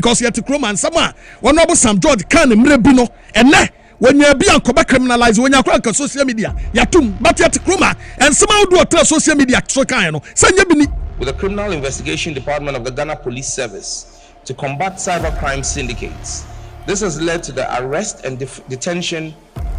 because yet Kroma and Sama, one of Sam George can Mrebino, and ne when you be on Quebec criminalized when you crack social media, Yatum, but yet Kroma, and somehow do a social media so kind of with the Criminal Investigation Department of the Ghana Police Service to combat cybercrime syndicates. This has led to the arrest and detention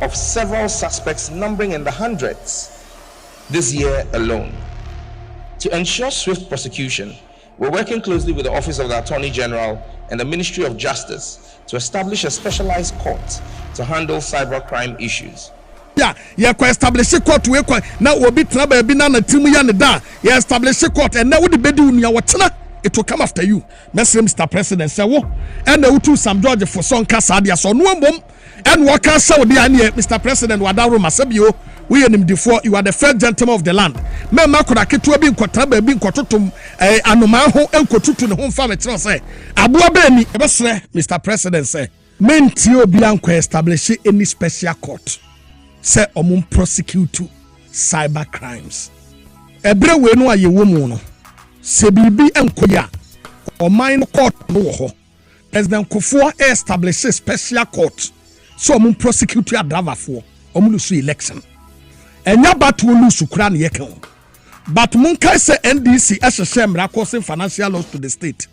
of several suspects numbering in the hundreds this year alone. To ensure swift prosecution, we're working closely with the Office of the Attorney General and the Ministry of Justice to establish a specialized court to handle cybercrime issues. Yeah, establish a court we now will be trouble na timu ya da. Yeah, establish a court and now would be doing your watchna. It will come after you. Mr. President say wo and the utu Sam George for son kasadia so no bomb and waka Saudi anie Mr. President wadaro masabio we him before you are the first gentleman of the land. Me makoda ketua bi nkotraba bi nkototom anoma ho enkotutu ne ho mfa me tro say aboa ba ni ebesre Mr. President say menti obi anko establish any special court say omum prosecute cyber crimes ebre we no aye wo mu no se bibi enkoya o mine court no ho President Kufuor establish a special court so omum prosecute adavafo omulu su election enya batu lu sukura ne yeke ho but mun kai se NDC ehhehye mra causing financial loss to the state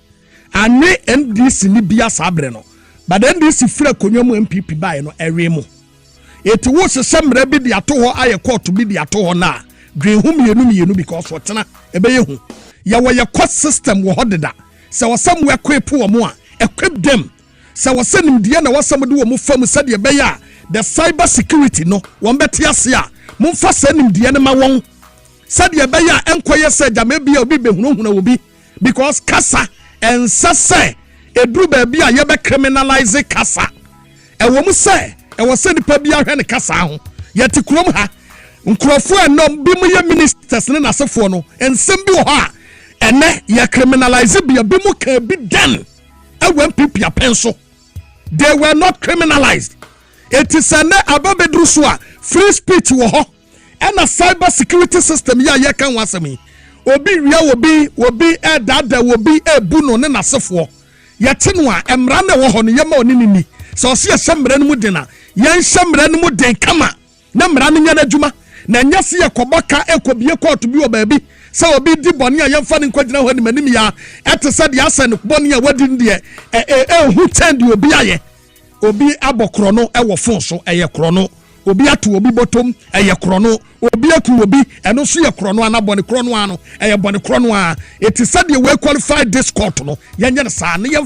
ane NDC ni bia sabre no but NDC frɛ konyomu MPP bae no ewemu eti wo hyehyɛ mra bi de ato ho aye court bi de ato ho na green hu mienu because wotena ebeye hu ya wo ye court system wo hodeda se wasam we kwepo wo mo a equip them se wasanim de na wasam de wo mo fam se de ebeye a the cyber security no won beti ase a mumfa sanim de ne ma won se de ebeye a enkoye se jama bia obi behunhuna obi because kasa ensase edru ba bia ye be criminalize kasa ewo mu se ewo se nipa bia hwe ne kasa ho yeti krom ha nkrofo enom bi mu ye ministers ne nasefo no ensem bi ho a ene ye criminalize bia bi mu ka bi dan ewo MPP apenso they were not criminalized. It is an ababedru so a free speech wo ho and a cyber security system ya ye kan wasemi obi wia obi dada obi ebu no ne nasefo ye te no a emra na wo ho no ye ma onini so se ye semra no mu de na ye semra no mu de kama na mra no nya na adwuma na nya se ye koboka ekobie court bi o baabi se obi di bone a ye mfa ne kwagina ho ni manim ya etese de asen bone a wadi de hu tend obi aye obi abokro no ewo fon so eye krono obi atu obi bottom eye krono obi aku obi eno so ye krono anabone krono ano eye bone krono a eti said ye we qualify this court no yenye sa ne ye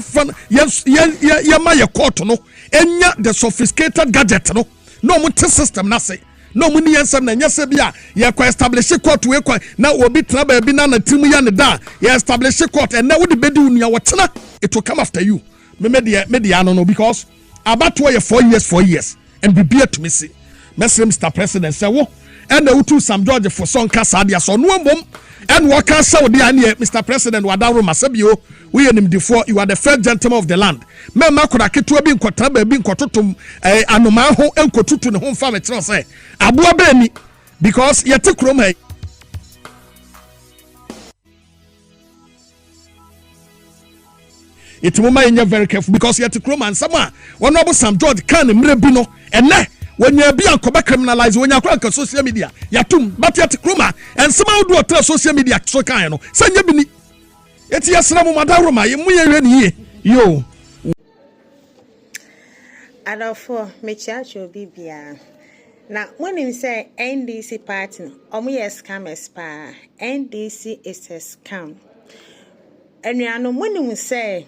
ma ye court no enya the sophisticated gadget no no mo system na say no mo ni yensam na nyase bia ye ko establish court we ko na obi tra ba bi na timu ya ne da ye establish court and na wo de bedi unu ya wotena it will come after you media no because about 4 years and be beer to me see Mr. President say wo and the utu Sam George for son kasadia so no mom and what can say Mr. President wadaro masabio we him before you are the first gentleman of the land me makoda ketua bi nkotraba bi nkototom anoma ho enkotutu ne ho mfa me tro say aboa ba ni because yete krom ha it will make you very careful because you have to chrome and someone one of Sam George can mrebino and when you be on Quebec criminalized when you crack social media yatum but you have to chrome and somehow do a social media so kind of send you bini it's yasramu madaroma ye yo adofo me chacho bibia na when him say NDC party omo yes scammers pa NDC is a scam and you know when him say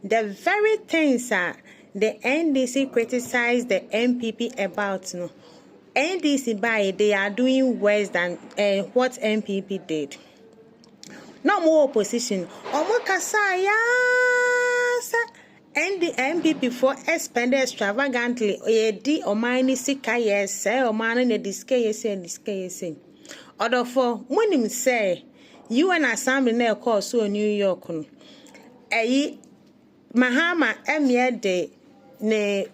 the very things that the NDC criticized the MPP about, no, NDC by they are doing worse than what MPP did. No more opposition. Omokasaya and the MPP for expended extravagantly. Oyedi omani sika yes, omani ne diske. Other for when him say you and Assembly na call so New York. Mahama de ne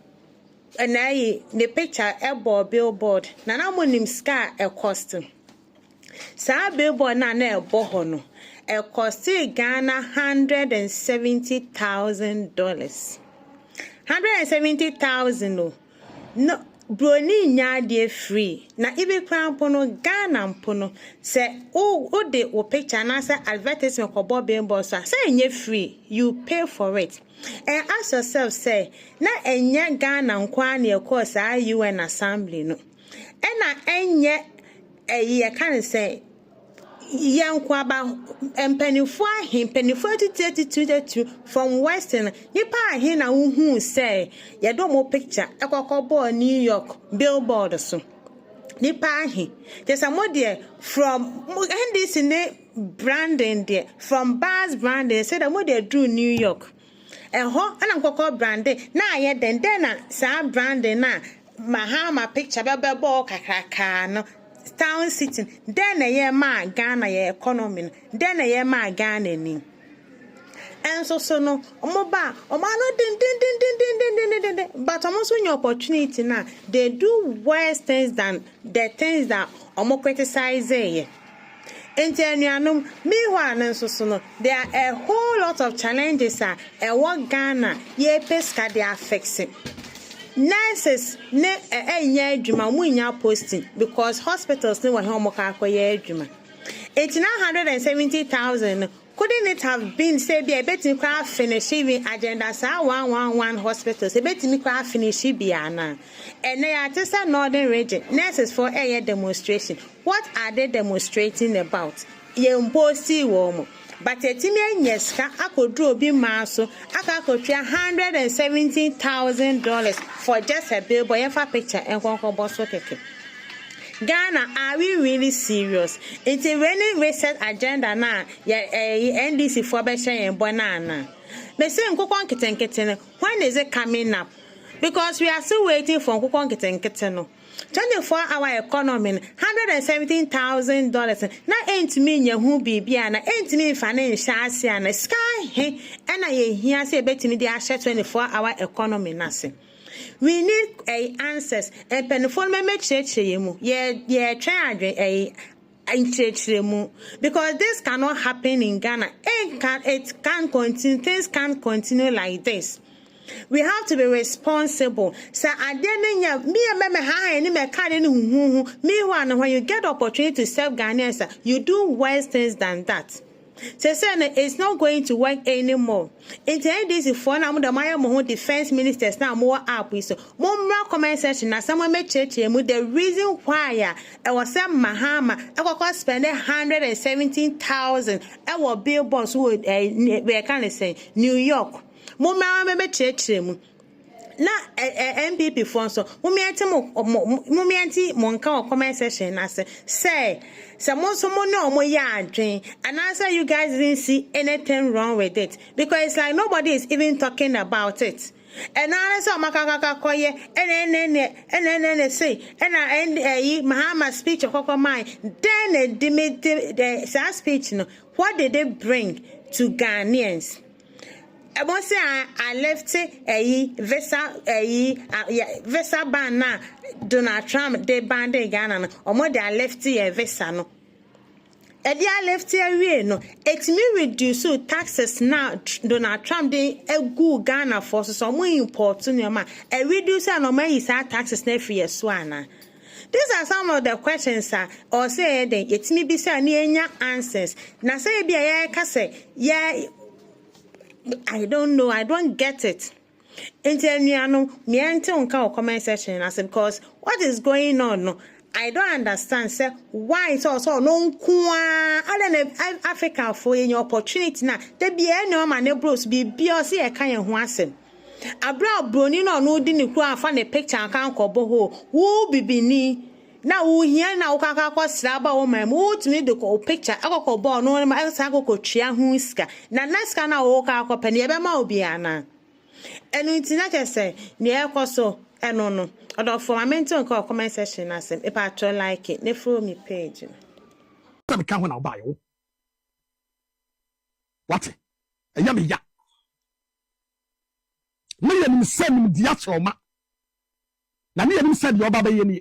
picture ebo billboard na na monim ska e cost sa billboard na ebo ho no it costed Ghana $170,000. $170,000 no broni nya de free na ibe krampo no Ghana mpo no se o de o picture na say advertisement ko bob billboard so say nye free you pay for it and ask yourself say na enye Ghana nkwa na e course UN assembly no and na enye ye kan say yankwa ba empenifo ahin penifo 2022 from western nipa ahin na hu say ye do mo picture ekokobọ New York billboard so nipa ahin there's a model from NDC ne branding there from bars branding say the model drew New York ho ana nkokọ branding na ye den na sa branding na Mahama picture bebo kakraka no town sitting then a year ma Ghana ye economy then a year ma Ghana ni and so no omoba omano din but almost when your opportunity now they do worse things than the things that omo criticize ye Entenuanum meanwhile and so no there are a whole lot of challenges what Ghana ye pesca they are fixing. Nurses ne enya adwuma mu nya posting because hospitals ne wa home ka akoye adwuma. 970,000 couldn't it have been say be a betting craft finishing agenda sa 111 hospitals a betting craft finish biana and they are just a northern region nurses for a demonstration. What are they demonstrating about? Ye imposti womo but etime nyeska akodru obi maso akakotwa $170,000 for just a billboard yefa picture enkonko boso keke. Ghana, are we really serious? It's a really reset agenda na NDC for beshe en bonana. Me say nkokon keten when is it coming up? Because we are still waiting for nkokon keten no. 24-hour economy, $117,000. Na ain't mean ya who be na ain't mean financial na sky he and I hear say betting the 24-hour economy nasi. We need answers and penifol me church mu try because this cannot happen in Ghana. It can't continue. Things can't continue like this. We have to be responsible. So I didn't meanwhile, when you get the opportunity to serve Ghanaians, you do worse things than that. So it's not going to work anymore. In this for now, the defense ministers now more up with so more comment section. Now someone made church the reason why I was some Mahama I was spending $117,000. I was billboards who we can say New York. Mama me church mu na MPP for so mumianti monka o comment section na say someone no mo ya adwen and answer you guys didn't see anything wrong with it because it's like nobody is even talking about it. And I saw Makaka Koye and say and Mahama speech of mine then the speech no what did they bring to Ghanaians? I must say I left visa ban na Donald Trump they banned Ghana or more they left visa no. I left here no. It me reduce taxes now Donald Trump they good Ghana for so more important your man. I reduce no more is taxes na free swana. These are some of the questions or say it me be say any answers. Na say be I say yeah. I don't know. I don't get it. Comment section because what is going on? No, I don't understand. Sir, why it's also no Africa for any opportunity now. There be any man bros be BOC a kind of Asem. Abra Bruni no didn't find a picture and can't call who be ni. Now we here now kaka kwa slaba o my mo to me the picture akoko bo no ma esa akoko tria hu iska na naska na o ka akọ pani ebe ma obi ana enu ntina ke say ne ekoso eno no odo for my mention ko comment section Asem if I try like it ne follow me page na me ka ho na oba yo what eya me ya me ya nim sem dia choma na me ya nim sem dia oba ba ye ni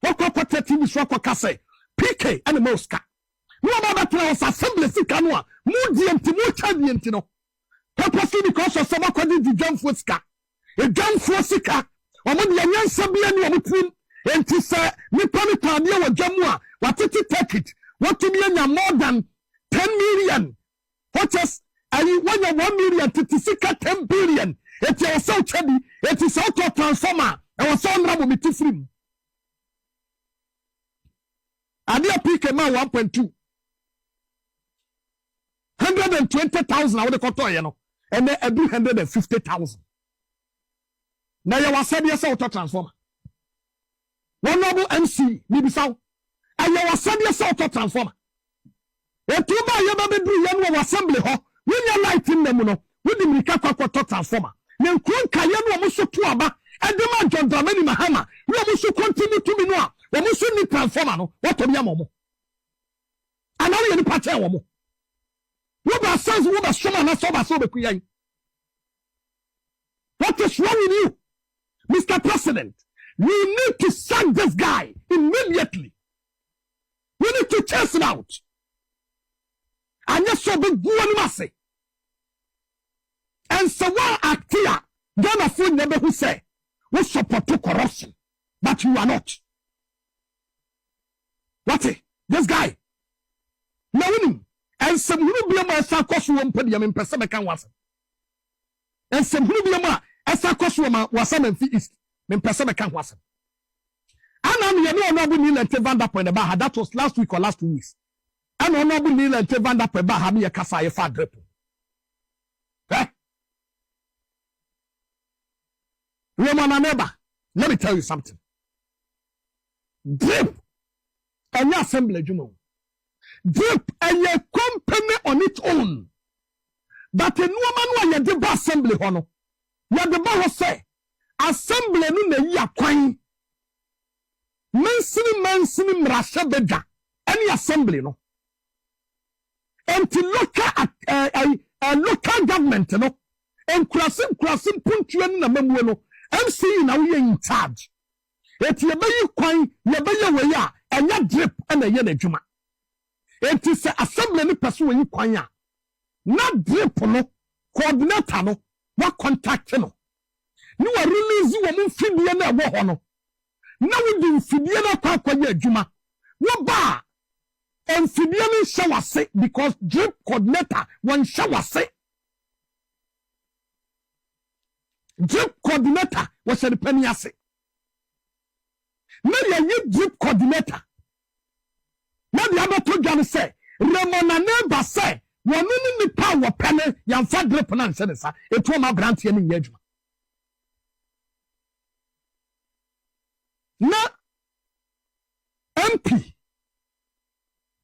Wako TV so wako kase PK and Mosca. no about assembly sikanwa mu chadi no purposely because of some according to John Foska a John Fosika omo de yansa bia ne omutim enti se nipa ne tade wa jamua watete take it what to be more than 10 million what is when you 1 million to sika 10 billion it is so chadi it is auto transformer e was so honorable me free adia pk ma 1.2 120,000 I would koto ye no and then 150,000 na ya wasabi ya auto transformer honorable MC bibisaw aye wasabi ya auto transformer etuba ye ba bedru ye no assembly ho wonya light in them no wodi mirika kwakwato transformer ne nkron ka ye no mo so to aba edema John Dramani Mahama we mo so continue to me no a wo mo so ni transformer no what to be amomo ana we ni pache wo mo wo ba sense wo ba soma na so ba so be kuyan. What is wrong with you, Mr. President? You need to sack this guy immediately. You need to chase him out. And yes, so big one and so one actor, Ghana food never who say, we support to corruption, but you are not. What is this guy? Now, and some who be a sarcos won't put them in Pacifican was. And some who be a sarcos was some in East, in Pacifican was. And I'm your honorable Neil and Tevanda Point that was last week or last 2 weeks. And honorable Neil and Tevanda Point Bahami a Casa a fat drip. Eh? Roman neighbor, let me tell you something. Drip and your assembly, you know. Drip and your company on its own. But a woman when you did assembly honor. You the bar say assembly no na ya kwan. Mansini mrasha beja. Any assembly no. And to local government no. And crossing puntuan na memwe no. MC na we in charge. Et ye be yi kwan, ye be ye we ya, enya drip na ye na adwuma. Et is assembly ni person we yi kwan ya. Na drip no, coordinator no, wa contact no. Ni wa release wo mfidie na wo ho no. Na wo di mfidie na kwa ye adwuma. Wo ba mfidie ni shower say because drip coordinator one shower say. Drip coordinator was a penny assay. Maybe a drip coordinator. Now the other two guys say, Ramona never say, one in the power penny, young fat drip and answer, it was my grant in engagement. Now, MP,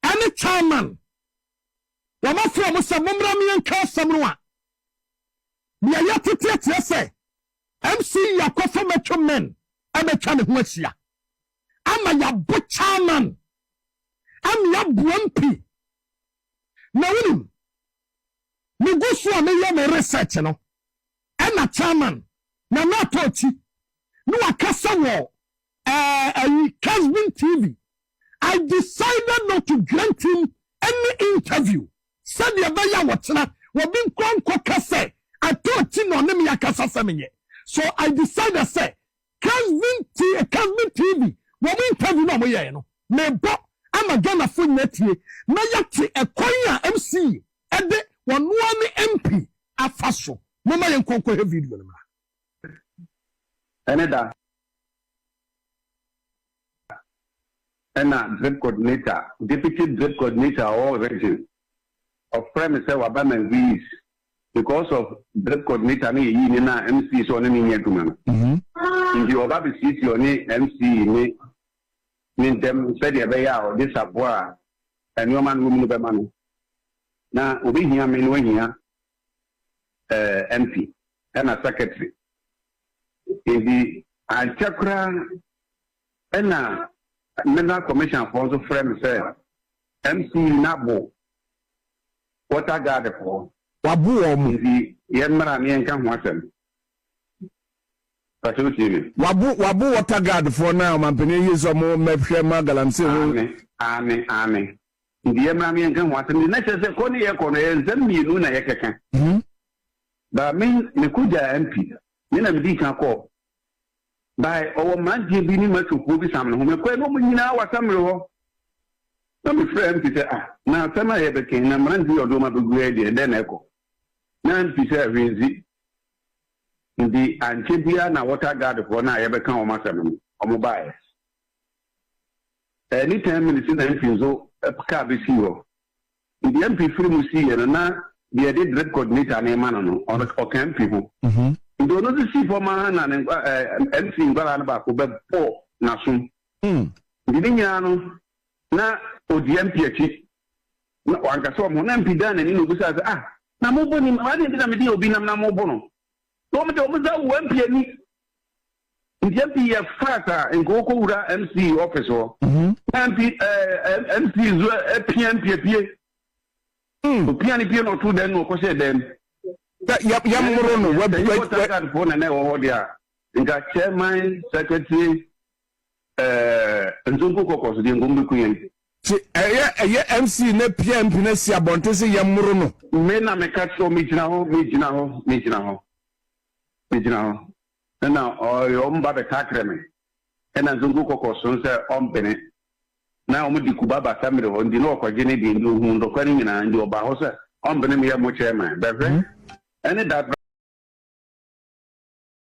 any chairman, the mafia was a mumrami and cast someone. We are yet to say. MC yakofa metro men abecha ne ho asia ama ya chairman am ya MP na woni me gusu a me ye me research no na chairman na na tochi no akasa wo Casbin TV. I decided not to grant him any interview. Said the baya watchna wo bin kwanko kase atochi no ne me yakasa semenye. So I decided say Casbin TV when we interview no moye no me bo ama Ghana fo netie na yate ekonya MC ede wonu ani MP afaso mama yen konko he video no ma Canada drip coordinator deputy drip coordinator or region of premise Wabama V's because of drip coordinator ni yi na MC so ni nya duma no ndi oba be city oni MC ni dem said e be ya o this aboa eni o man mu be ma no na obi hia me no hia MP and a secretary ndi anchakra ena Mineral Commission for the frame say MC Nabo water guard for wabu omu the yemra ni enka ho asem patrol wabu water guard for now mampene yeso mo mehwe magalamse ho ane ndiye mami nkan wasem na chese ko ne ye ko no ye nsem mienu na ye keka ba me kuja MP me na medi kan ko by our man bi ni matuko bi sam no me ko no nyina wasamre ho na me friend ti say na sama ye be ken na man di odo ma be gu e de na eko na ti say renzi ndi anchebia na water guard for na ye be kan o masam no o mo bae anytime minutes na finzo ka be si ho ndi MP free mu si ye na the dread coordinator na man no o kan people do no see for man na MC ngala na ba ko be po na so ndi nya no na ODMP achi na wanka so mo na MP dan ni no busa na mo boni ma de na me di obi na mo bono to me de mo za wo MP ni MP ya fata ngo ko wura MC office ho MP zo PNP pie PNP no to den no ko se den Yamuro no web phone na wo dia nga chairman secretary nzungu kokos di ngumbi kuyen ti MC na PMP na si abonte se yamuro no me na me ka so me jina ho na o mba be takre me na nzungu kokos so se ombene na o mu di kubaba samire ho ndi no ko gene di ndu hu ndo kwani nyina ndi oba ho se ombene me ya mo chairman be any that